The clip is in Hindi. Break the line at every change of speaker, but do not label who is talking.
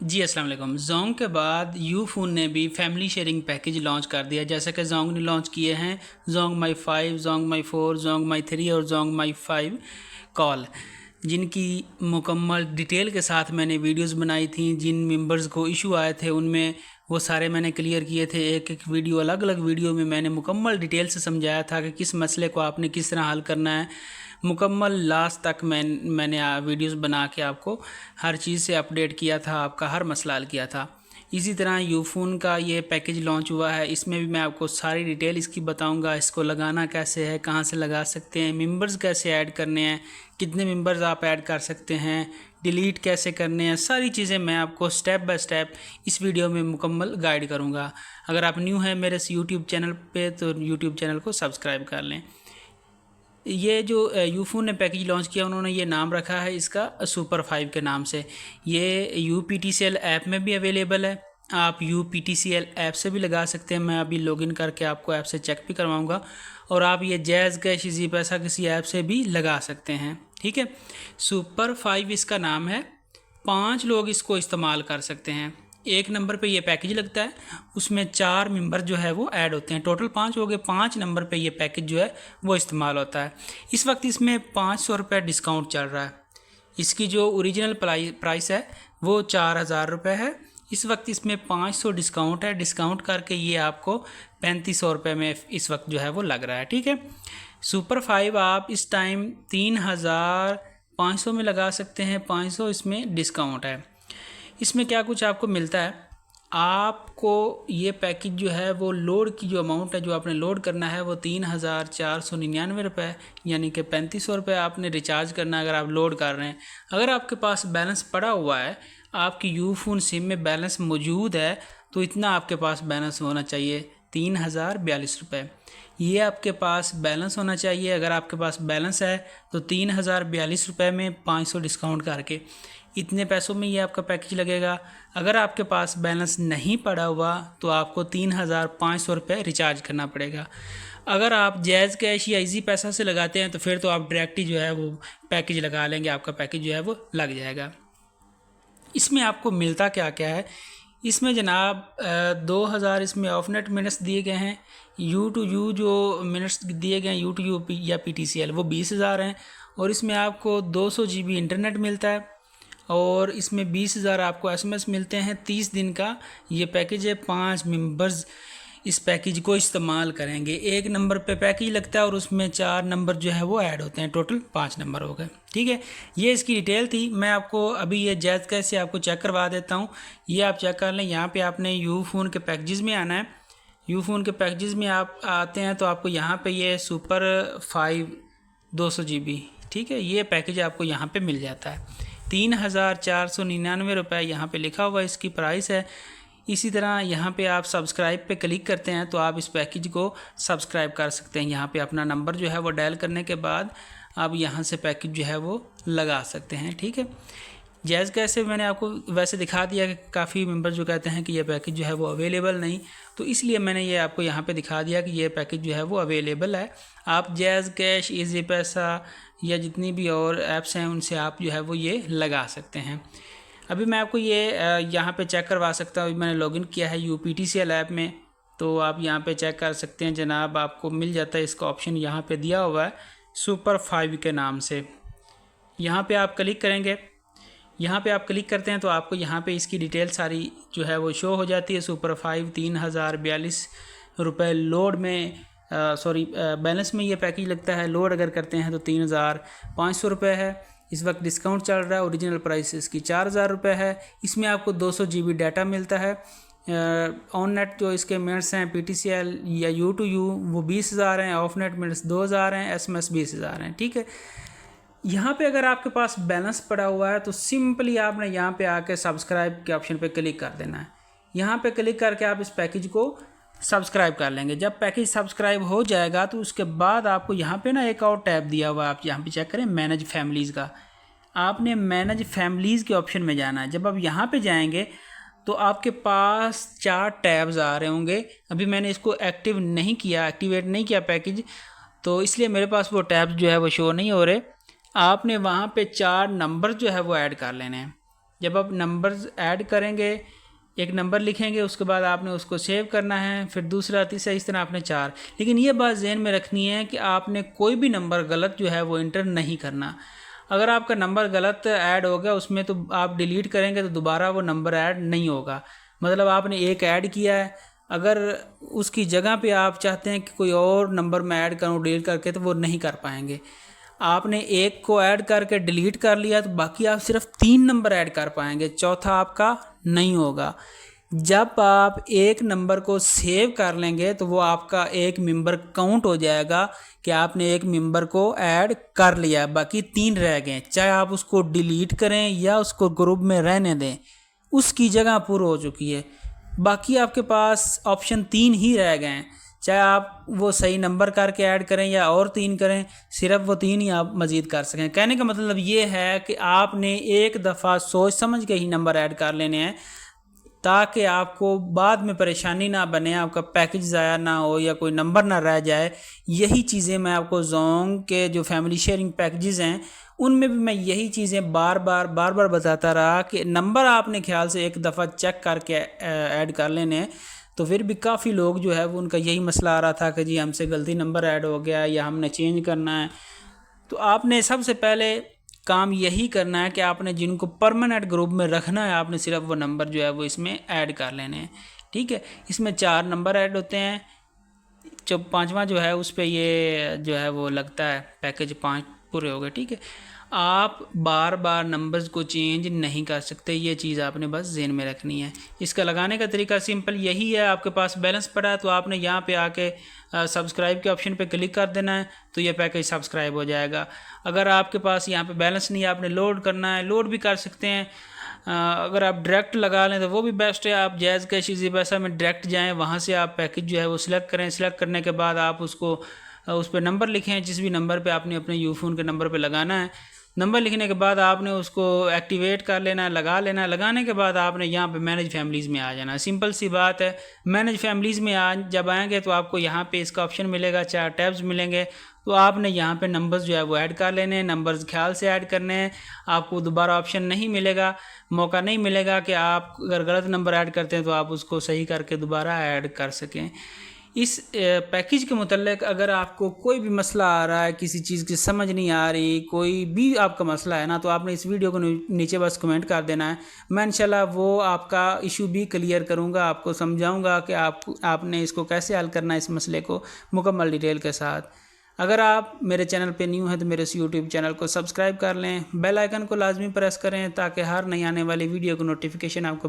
जी अस्सलाम वालेकुम। जोंग के बाद यूफोन ने भी फैमिली शेयरिंग पैकेज लॉन्च कर दिया। जैसे कि जोंग ने लॉन्च किए हैं जोंग माई 5, जोंग माई 4, जोंग माई 3 और जोंग माई 5 कॉल, जिनकी मुकम्मल डिटेल के साथ मैंने वीडियोस बनाई थी। जिन मेंबर्स को इशू आए थे उनमें वो सारे मैंने क्लियर किए थे। एक एक वीडियो, अलग अलग वीडियो में मैंने मुकम्मल डिटेल से समझाया था कि किस मसले को आपने किस तरह हल करना है। मुकम्मल लास्ट तक मैंने वीडियोस बना के आपको हर चीज़ से अपडेट किया था, आपका हर मसला हल किया था। इसी तरह यूफोन का ये पैकेज लॉन्च हुआ है, इसमें भी मैं आपको सारी डिटेल इसकी बताऊंगा। इसको लगाना कैसे है, कहाँ से लगा सकते हैं, मेंबर्स कैसे ऐड करने हैं, कितने मेंबर्स आप ऐड कर सकते हैं, डिलीट कैसे करने हैं, सारी चीज़ें मैं आपको स्टेप बाय स्टेप इस वीडियो में मुकम्मल गाइड करूँगा। अगर आप न्यू हैं मेरे इस यूट्यूब चैनल पे तो यूट्यूब चैनल को सब्सक्राइब कर लें। ये जो यूफोन ने पैकेज लॉन्च किया उन्होंने ये नाम रखा है इसका सुपर 5 के नाम से। ये UPTCL ऐप में भी अवेलेबल है, आप UPTCL ऐप से भी लगा सकते हैं। मैं अभी लॉगिन करके आपको ऐप से चेक भी करवाऊंगा। और आप ये जैज़ कैश इजी पैसा किसी ऐप से भी लगा सकते हैं। ठीक है, सुपर 5 इसका नाम है। 5 लोग इसको इस्तेमाल कर सकते हैं। एक नंबर पे ये पैकेज लगता है, उसमें 4 मेंबर जो है वो ऐड होते हैं। टोटल 5 हो गए। 5 नंबर पे ये पैकेज जो है वो इस्तेमाल होता है। इस वक्त इसमें 500 रुपये डिस्काउंट चल रहा है। इसकी जो ओरिजिनल प्राइस है वो 4000 रुपये है। इस वक्त इसमें 500 डिस्काउंट है। डिस्काउंट करके ये आपको 3500 रुपये में इस वक्त जो है वो लग रहा है। ठीक है, सुपर 5 आप इस टाइम 3500 में लगा सकते हैं। 500 इसमें डिस्काउंट है। इसमें क्या कुछ आपको मिलता है, आपको ये पैकेज जो है वो लोड की जो अमाउंट है जो आपने लोड करना है वो 3499 रुपये, यानी कि 3500 रुपये आपने रिचार्ज करना है अगर आप लोड कर रहे हैं। अगर आपके पास बैलेंस पड़ा हुआ है, आपकी यूफोन सिम में बैलेंस मौजूद है, तो इतना आपके पास बैलेंस होना चाहिए 3042 रुपये। ये आपके पास बैलेंस होना चाहिए। अगर आपके पास बैलेंस है तो 3042 रुपये में 500 डिस्काउंट करके इतने पैसों में ये आपका पैकेज लगेगा। अगर आपके पास बैलेंस नहीं पड़ा हुआ तो आपको 3500 रुपये रिचार्ज करना पड़ेगा। अगर आप जैज़ कैश या इजी पैसा से लगाते हैं तो फिर तो आप डायरेक्ट ही जो है वो पैकेज लगा लेंगे, आपका पैकेज जो है वो लग जाएगा। इसमें आपको मिलता क्या क्या है, इसमें जनाब 2000 इसमें ऑफ नेट मिनट्स दिए गए हैं। U2U जो मिनट्स दिए गए हैं U2U या PTCL वो 20,000 हैं। और इसमें आपको 200 GB इंटरनेट मिलता है। और इसमें 20,000 आपको SMS मिलते हैं। 30 दिन का ये पैकेज है। 5 मेंबर्स इस पैकेज को इस्तेमाल करेंगे। एक नंबर पे पैकेज लगता है और उसमें 4 नंबर जो है वो ऐड होते हैं। टोटल 5 नंबर हो गए। ठीक है, ये इसकी डिटेल थी। मैं आपको अभी ये जैज़ कैसे आपको चेक करवा देता हूँ। ये आप चेक कर लें। यहाँ पे आपने यूफोन के पैकेजेस में आना है। यूफोन के पैकेजेस में आप आते हैं तो आपको यहाँ पे ये सुपर 5 200 GB, ठीक है, ये पैकेज आपको यहाँ पे मिल जाता है। 3499 रुपये यहाँ पे लिखा हुआ इसकी प्राइस है। इसी तरह यहाँ पे आप सब्सक्राइब पे क्लिक करते हैं तो आप इस पैकेज को सब्सक्राइब कर सकते हैं। यहाँ पे अपना नंबर जो है वो डायल करने के बाद आप यहाँ से पैकेज जो है वो लगा सकते हैं। ठीक है, जैज़ कैसे मैंने आपको वैसे दिखा दिया कि काफ़ी मेंबर जो कहते हैं कि ये पैकेज जो है वो अवेलेबल नहीं, तो इसलिए मैंने ये आपको यहाँ पे दिखा दिया कि ये पैकेज जो है वो अवेलेबल है। आप जैज़ कैश, इजी पैसा या जितनी भी और ऐप्स हैं उनसे आप जो है वो ये लगा सकते हैं। अभी मैं आपको ये यहाँ पे चेक करवा सकता हूँ। मैंने लॉगिन किया है UPTCL ऐप में, तो आप यहाँ पे चेक कर सकते हैं जनाब। आपको मिल जाता है इसका ऑप्शन, यहाँ पे दिया हुआ है सुपर 5 के नाम से। यहाँ पे आप क्लिक करेंगे। यहाँ पे आप क्लिक करते हैं तो आपको यहाँ पे इसकी डिटेल सारी जो है वो शो हो जाती है। सुपर 5 3042 रुपये लोड में बैलेंस में ये पैकेज लगता है। लोड अगर करते हैं तो 3500 रुपये है। इस वक्त डिस्काउंट चल रहा है। ओरिजिनल प्राइस इसकी 4000 रुपये है। इसमें आपको 200 GB डाटा मिलता है। ऑन नेट जो इसके मिनट्स हैं PTCL या U2U वो 20,000 हैं। ऑफ नेट मिनट्स 2000 हैं। SMS 20,000 हैं। ठीक है, यहाँ पे अगर आपके पास बैलेंस पड़ा हुआ है तो सिंपली आपने यहाँ पे आके सब्सक्राइब के ऑप्शन पे क्लिक कर देना है। यहाँ पे क्लिक करके आप इस पैकेज को सब्सक्राइब कर लेंगे। जब पैकेज सब्सक्राइब हो जाएगा तो उसके बाद आपको यहाँ पे ना एक और टैब दिया हुआ है, आप यहाँ पे चेक करें, मैनेज फैमिलीज़ का। आपने मैनेज फैमिलीज़ के ऑप्शन में जाना है। जब आप यहाँ पे जाएंगे तो आपके पास 4 टैब्स आ रहे होंगे। अभी मैंने इसको एक्टिवेट नहीं किया पैकेज, तो इसलिए मेरे पास वो टैब्स जो है वो शो नहीं हो रहे। आपने वहाँ पे 4 नंबर जो है वो ऐड कर लेने हैं। जब आप नंबर्स ऐड करेंगे, एक नंबर लिखेंगे, उसके बाद आपने उसको सेव करना है, फिर दूसरा, तीसरा, इस तरह आपने 4। लेकिन ये बात ज़हन में रखनी है कि आपने कोई भी नंबर गलत जो है वो इंटर नहीं करना। अगर आपका नंबर गलत ऐड हो गया उसमें, तो आप डिलीट करेंगे तो दोबारा वो नंबर ऐड नहीं होगा। मतलब आपने एक ऐड किया है, अगर उसकी जगह पे आप चाहते हैं कि कोई और नंबर मैं ऐड करूँ डिलीट करके, तो वो नहीं कर पाएंगे। आपने एक को ऐड करके डिलीट कर लिया तो बाकी आप सिर्फ 3 नंबर ऐड कर पाएंगे, चौथा आपका नहीं होगा। जब आप एक नंबर को सेव कर लेंगे तो वो आपका एक मेंबर काउंट हो जाएगा कि आपने एक मेंबर को ऐड कर लिया, बाकी 3 रह गए। चाहे आप उसको डिलीट करें या उसको ग्रुप में रहने दें, उसकी जगह पूरी हो चुकी है। बाकी आपके पास ऑप्शन 3 ही रह गए हैं, चाहे आप वो सही नंबर करके ऐड करें या और 3 करें, सिर्फ वो 3 ही आप मज़ीद कर सकें। कहने का मतलब ये है कि आपने एक दफ़ा सोच समझ के ही नंबर ऐड कर लेने हैं, ताकि आपको बाद में परेशानी ना बने, आपका पैकेज ज़ाया ना हो या कोई नंबर ना रह जाए। यही चीज़ें मैं आपको जोंग के जो फैमिली शेयरिंग पैकेजेस हैं उनमें भी मैं यही चीज़ें बार बार बताता रहा कि नंबर आपने ख्याल से एक दफ़ा चेक करके ऐड कर लेने हैं। तो फिर भी काफ़ी लोग जो है वो उनका यही मसला आ रहा था कि जी हमसे गलती नंबर ऐड हो गया या हमने चेंज करना है। तो आपने सबसे पहले काम यही करना है कि आपने जिनको परमानेंट ग्रुप में रखना है, आपने सिर्फ वो नंबर जो है वो इसमें ऐड कर लेने हैं। ठीक है, इसमें 4 नंबर ऐड होते हैं, जो 5वां जो है उस पर ये जो है वो लगता है पैकेज 5 पूरे हो गए। ठीक है, आप बार बार नंबर्स को चेंज नहीं कर सकते, ये चीज़ आपने बस ज़हन में रखनी है। इसका लगाने का तरीका सिंपल यही है, आपके पास बैलेंस पड़ा है तो आपने यहाँ पे आके सब्सक्राइब के ऑप्शन पे क्लिक कर देना है, तो ये पैकेज सब्सक्राइब हो जाएगा। अगर आपके पास यहाँ पे बैलेंस नहीं है, आपने लोड करना है, लोड भी कर सकते हैं। अगर आप डायरेक्ट लगा लें तो वो भी बेस्ट है। आप जैज़ कैश इज़ी पैसा में डायरेक्ट जाएँ, वहाँ से आप पैकेज जो है वो सिलेक्ट करें। सिलेक्ट करने के बाद आप उसको उस पर नंबर लिखें, जिस भी नंबर पे आपने अपने यूफोन के नंबर पे लगाना है। नंबर लिखने के बाद आपने उसको एक्टिवेट कर लेना है, लगा लेना है। लगाने के बाद आपने यहाँ पे मैनेज फैमिलीज़ में आ जाना है। सिंपल सी बात है। मैनेज फैमिलीज़ में जब आएंगे तो आपको यहाँ पे इसका ऑप्शन मिलेगा, 4 टैब्स मिलेंगे। तो आपने यहाँ पे नंबर्स जो है वो ऐड कर लेने हैं, नंबर्स ख्याल से ऐड करने हैं। आपको दोबारा ऑप्शन नहीं मिलेगा, मौका नहीं मिलेगा कि आप अगर गलत नंबर ऐड करते हैं तो आप उसको सही करके दोबारा ऐड कर सकें। इस पैकेज के मुतल्लिक अगर आपको कोई भी मसला आ रहा है, किसी चीज़ की समझ नहीं आ रही, कोई भी आपका मसला है ना, तो आपने इस वीडियो को नीचे बस कमेंट कर देना है। मैं इंशाल्लाह वो आपका इशू भी क्लियर करूँगा, आपको समझाऊँगा कि आपने इसको कैसे हल करना है, इस मसले को मुकम्मल डिटेल के साथ। अगर आप मेरे चैनल पे न्यू हैं तो मेरे इस यूट्यूब चैनल को सब्सक्राइब कर लें, बेल आइकन को लाजमी प्रेस करें ताकि हर नई आने वाली वीडियो को नोटिफिकेशन आपको